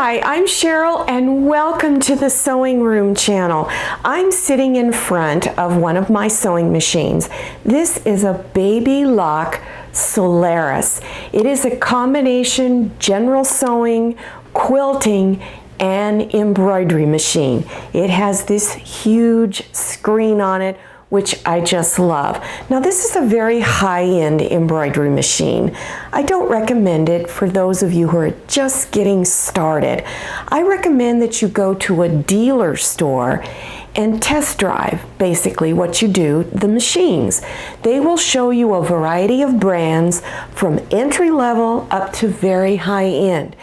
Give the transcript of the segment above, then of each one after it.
Hi, I'm Cheryl and welcome to the Sewing Room channel. I'm sitting in front of one of my sewing machines. This is a Baby Lock Solaris. It is a combination general sewing, quilting, and embroidery machine. It has this huge screen on it, which I just love. Now this is a very high-end embroidery machine. I don't recommend it for those of you who are just getting started. I recommend that you go to a dealer store and test drive, basically what you do, the machines. They will show you a variety of brands from entry level up to very high end.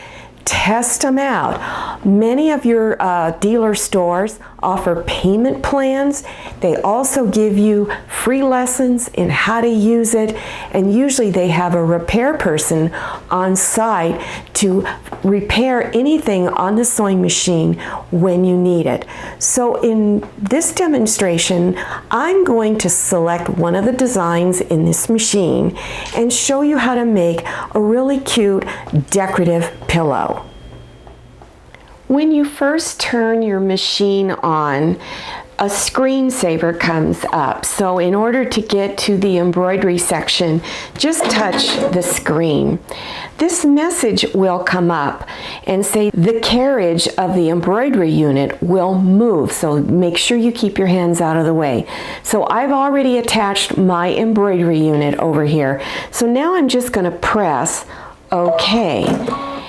Test them out. Many of your dealer stores offer payment plans. They also give you free lessons in how to use it, and usually they have a repair person on site to repair anything on the sewing machine when you need it. So in this demonstration, I'm going to select one of the designs in this machine and show you how to make a really cute decorative pillow. When you first turn your machine on, a screensaver comes up. So in order to get to the embroidery section, just touch the screen. This message will come up and say the carriage of the embroidery unit will move. So make sure you keep your hands out of the way. So I've already attached my embroidery unit over here. So now I'm just going to press OK.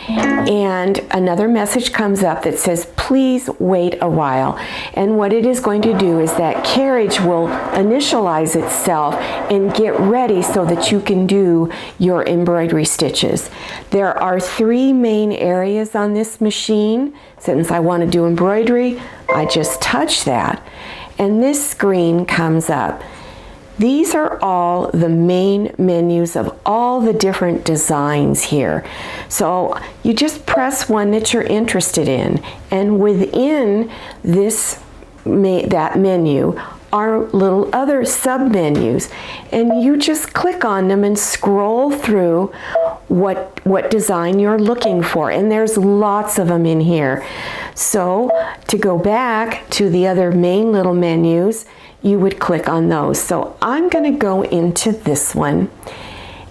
And another message comes up that says, please wait a while. And what it is going to do is that carriage will initialize itself and get ready so that you can do your embroidery stitches. There are three main areas on this machine. Since I want to do embroidery, I just touch that. And this screen comes up. These are all the main menus of all the different designs here. So you just press one that you're interested in, and within that menu are little other sub-menus, and you just click on them and scroll through what design you're looking for, and there's lots of them in here. So to go back to the other main little menus, you would click on those. So I'm going to go into this one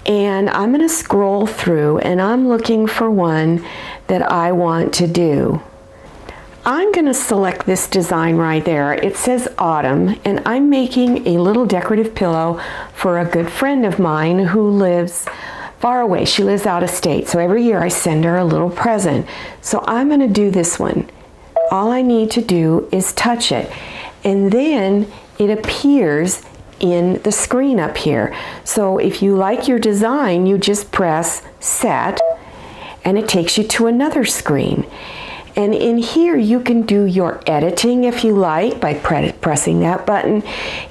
and I'm going to scroll through, and I'm looking for one that I want to do. I'm going to select this design right there. It says Autumn, and I'm making a little decorative pillow for a good friend of mine who lives far away. She lives out of state, so every year I send her a little present. So I'm going to do this one. All I need to do is touch it, and then it appears in the screen up here. So if you like your design, you just press set and it takes you to another screen. And in here you can do your editing if you like by pressing that button.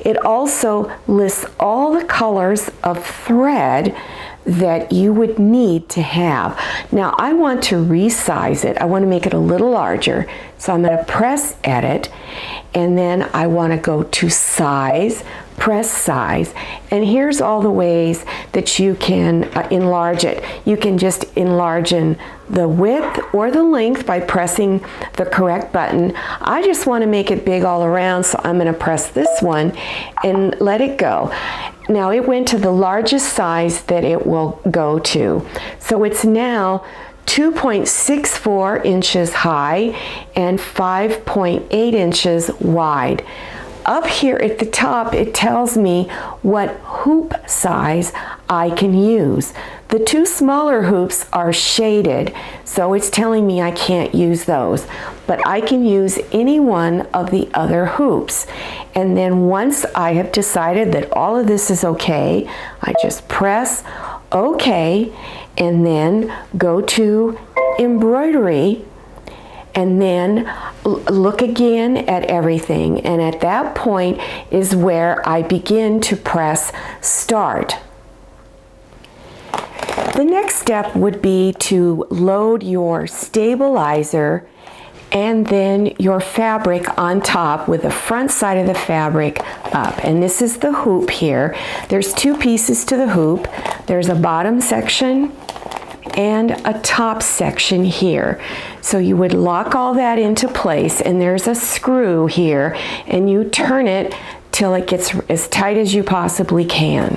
It also lists all the colors of thread that you would need to have. Now I want to resize it. I want to make it a little larger. So I'm going to press edit, and then I want to go to size, press size, and here's all the ways that you can enlarge it. You can just enlarge in the width or the length by pressing the correct button. I just want to make it big all around, so I'm going to press this one and let it go. Now it went to the largest size that it will go to. So it's now 2.64 inches high and 5.8 inches wide. Up here at the top, it tells me what hoop size I can use. The two smaller hoops are shaded, so it's telling me I can't use those, but I can use any one of the other hoops. And then once I have decided that all of this is okay, I just press OK and then go to embroidery, and then look again at everything, and at that point is where I begin to press start. The next step would be to load your stabilizer and then your fabric on top with the front side of the fabric up. And this is the hoop here. There's two pieces to the hoop. There's a bottom section and a top section here. So you would lock all that into place, and there's a screw here, and you turn it till it gets as tight as you possibly can.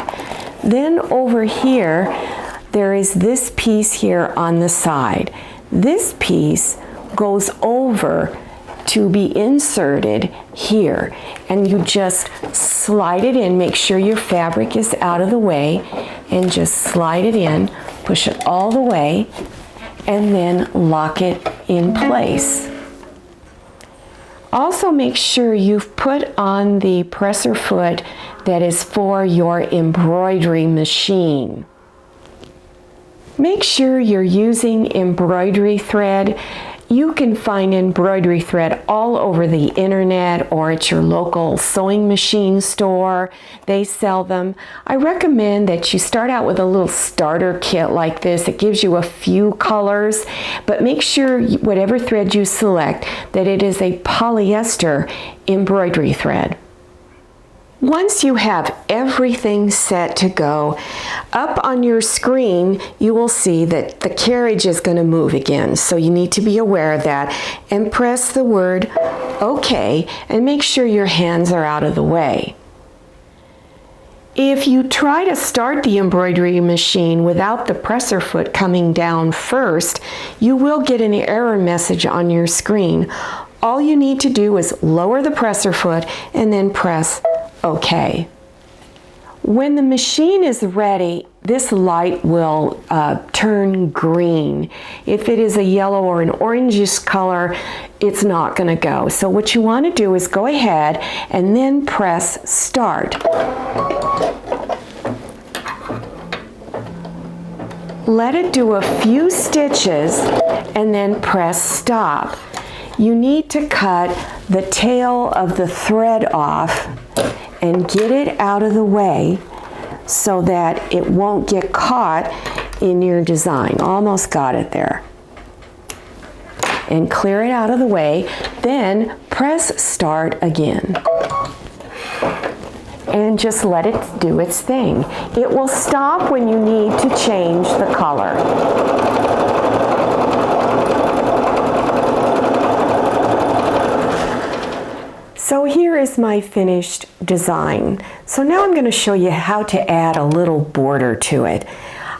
Then over here, there is this piece here on the side. This piece goes over to be inserted here, and you just slide it in. Make sure your fabric is out of the way, and just slide it in, push it all the way, and then lock it in place. Also make sure you've put on the presser foot that is for your embroidery machine. Make sure you're using embroidery thread. You can find embroidery thread all over the internet or at your local sewing machine store. They sell them. I recommend that you start out with a little starter kit like this. It gives you a few colors, but make sure whatever thread you select that it is a polyester embroidery thread. Once you have everything set to go, up on your screen you will see that the carriage is going to move again, so you need to be aware of that, and press the word OK and make sure your hands are out of the way. If you try to start the embroidery machine without the presser foot coming down first, you will get an error message on your screen. All you need to do is lower the presser foot and then press OK. When the machine is ready, this light will turn green. If it is a yellow or an orangish color, it's not going to go. So what you want to do is go ahead and then press start. Let it do a few stitches and then press stop. You need to cut the tail of the thread off and get it out of the way so that it won't get caught in your design. Almost got it there. And clear it out of the way, then press start again. And just let it do its thing. It will stop when you need to change the color. So here is my finished design. So now I'm going to show you how to add a little border to it.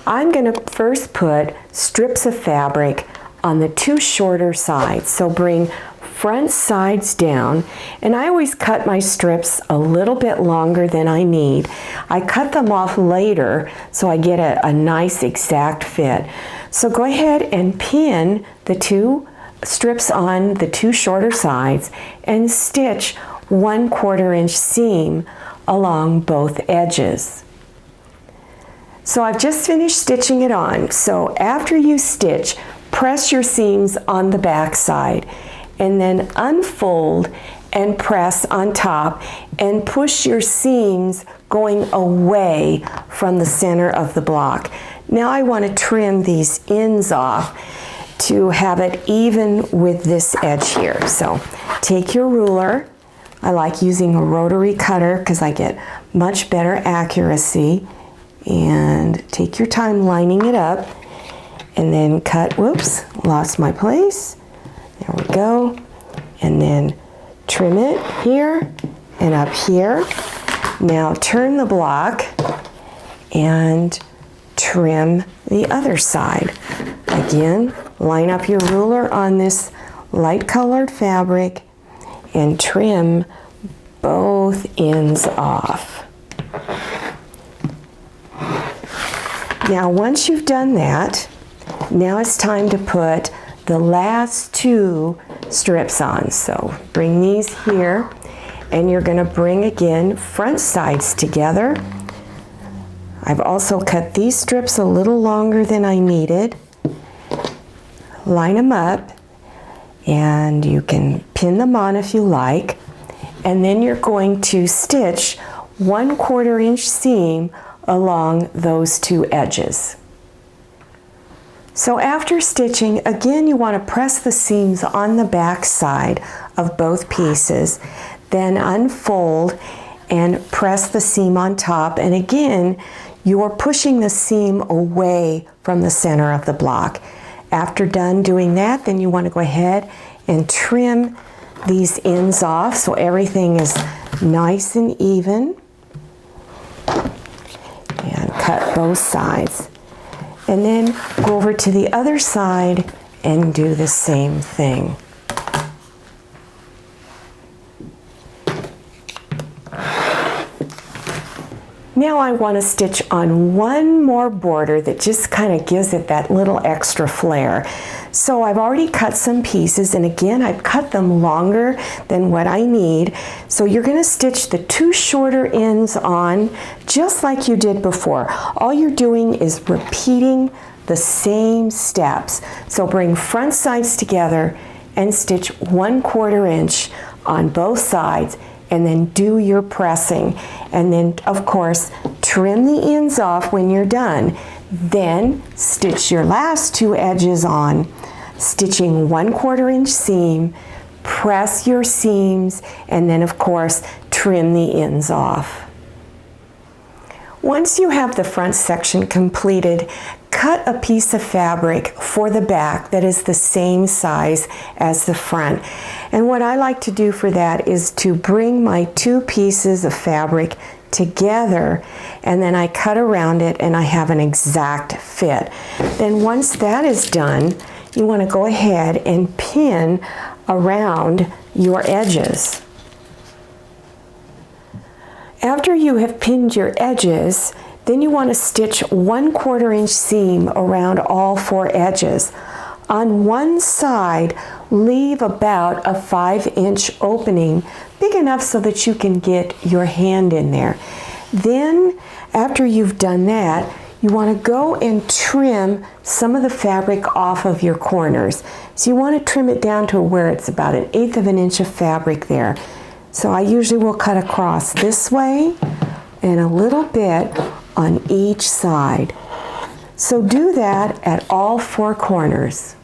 I'm going to first put strips of fabric on the two shorter sides. So bring front sides down, and I always cut my strips a little bit longer than I need. I cut them off later so I get a nice exact fit. So go ahead and pin the two strips on the two shorter sides and stitch 1/4 inch seam along both edges. So I've just finished stitching it on. So after you stitch, press your seams on the back side and then unfold and press on top and push your seams going away from the center of the block. Now I want to trim these ends off to have it even with this edge here. So take your ruler. I like using a rotary cutter because I get much better accuracy. And take your time lining it up and then cut, whoops, lost my place. There we go. And then trim it here and up here. Now turn the block and trim the other side. Again, line up your ruler on this light colored fabric and trim both ends off. Now once you've done that, now it's time to put the last two strips on. So bring these here, and you're going to bring again front sides together. I've also cut these strips a little longer than I needed. Line them up, and you can pin them on if you like, and then you're going to stitch 1/4 inch seam along those two edges. So after stitching, again you want to press the seams on the back side of both pieces, then unfold and press the seam on top, and again you're pushing the seam away from the center of the block. After done doing that, then you want to go ahead and trim these ends off so everything is nice and even. And cut both sides. And then go over to the other side and do the same thing. Now I want to stitch on one more border that just kind of gives it that little extra flair. So I've already cut some pieces, and again I've cut them longer than what I need. So you're going to stitch the two shorter ends on just like you did before. All you're doing is repeating the same steps. So bring front sides together and stitch 1/4 inch on both sides, and then do your pressing. And then, of course, trim the ends off when you're done. Then stitch your last two edges on, stitching 1/4 inch seam, press your seams, and then, of course, trim the ends off. Once you have the front section completed, cut a piece of fabric for the back that is the same size as the front. And what I like to do for that is to bring my two pieces of fabric together, and then I cut around it and I have an exact fit. Then once that is done, you want to go ahead and pin around your edges. After you have pinned your edges, then you want to stitch 1/4 inch seam around all 4 edges. On one side, leave about a 5-inch opening, big enough so that you can get your hand in there. Then, after you've done that, you want to go and trim some of the fabric off of your corners. So you want to trim it down to where it's about 1/8 of an inch of fabric there. So I usually will cut across this way and a little bit on each side. So do that at all 4 corners.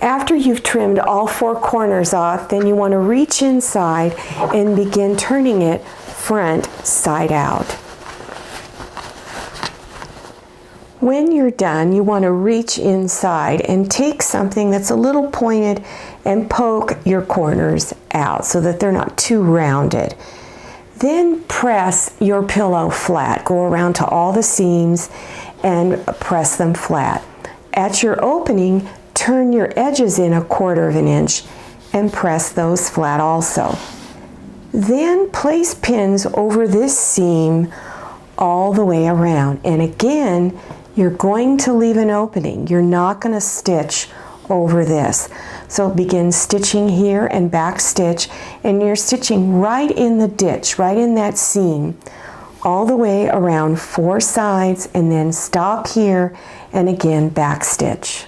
After you've trimmed all 4 corners off, then you want to reach inside and begin turning it front side out. When you're done, you want to reach inside and take something that's a little pointed and poke your corners out so that they're not too rounded. Then press your pillow flat. Go around to all the seams and press them flat. At your opening, turn your edges in 1/4 of an inch and press those flat also. Then place pins over this seam all the way around. And again, you're going to leave an opening. You're not going to stitch over this. So begin stitching here and back stitch, and you're stitching right in the ditch, right in that seam, all the way around 4 sides, and then stop here and again back stitch.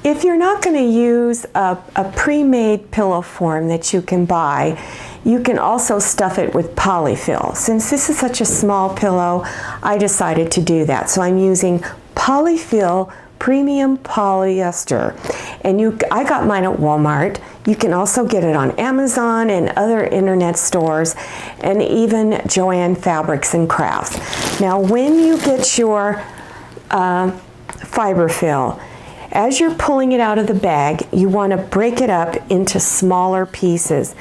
If you're not going to use a pre-made pillow form that you can buy, you can also stuff it with polyfill. Since this is such a small pillow, I decided to do that. So I'm using polyfill premium polyester, and I got mine at Walmart. You can also get it on Amazon and other internet stores, and even Joann Fabrics and Crafts. Now when you get your fiber fill, as you're pulling it out of the bag, you want to break it up into smaller pieces.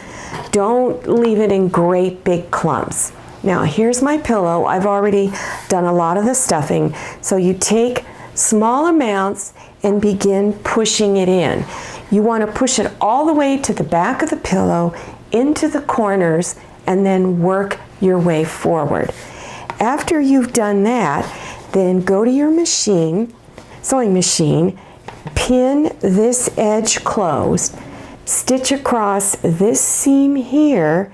Don't leave it in great big clumps. Now here's my pillow. I've already done a lot of the stuffing. So you take small amounts and begin pushing it in. You want to push it all the way to the back of the pillow, into the corners, and then work your way forward. After you've done that, then go to your machine, sewing machine, pin this edge closed, stitch across this seam here,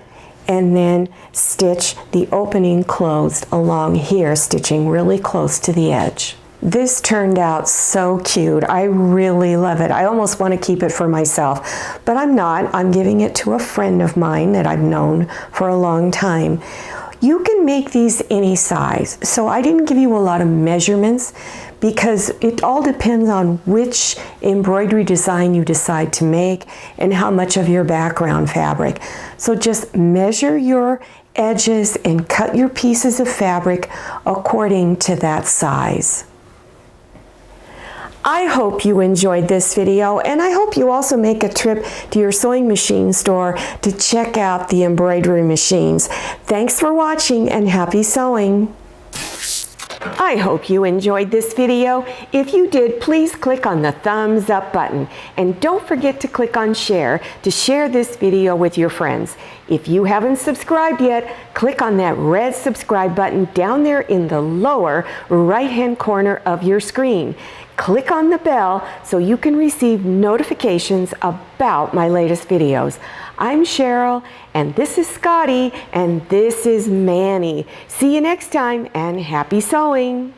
and then stitch the opening closed along here, stitching really close to the edge. This turned out so cute. I really love it. I almost want to keep it for myself, but I'm not. I'm giving it to a friend of mine that I've known for a long time. You can make these any size. So I didn't give you a lot of measurements because it all depends on which embroidery design you decide to make and how much of your background fabric. So just measure your edges and cut your pieces of fabric according to that size. I hope you enjoyed this video, and I hope you also make a trip to your sewing machine store to check out the embroidery machines. Thanks for watching and happy sewing. I hope you enjoyed this video. If you did, please click on the thumbs up button, and don't forget to click on share to share this video with your friends. If you haven't subscribed yet, click on that red subscribe button down there in the lower right-hand corner of your screen. Click on the bell so you can receive notifications about my latest videos. I'm Cheryl, and this is Scotty, and this is Manny. See you next time, and happy sewing!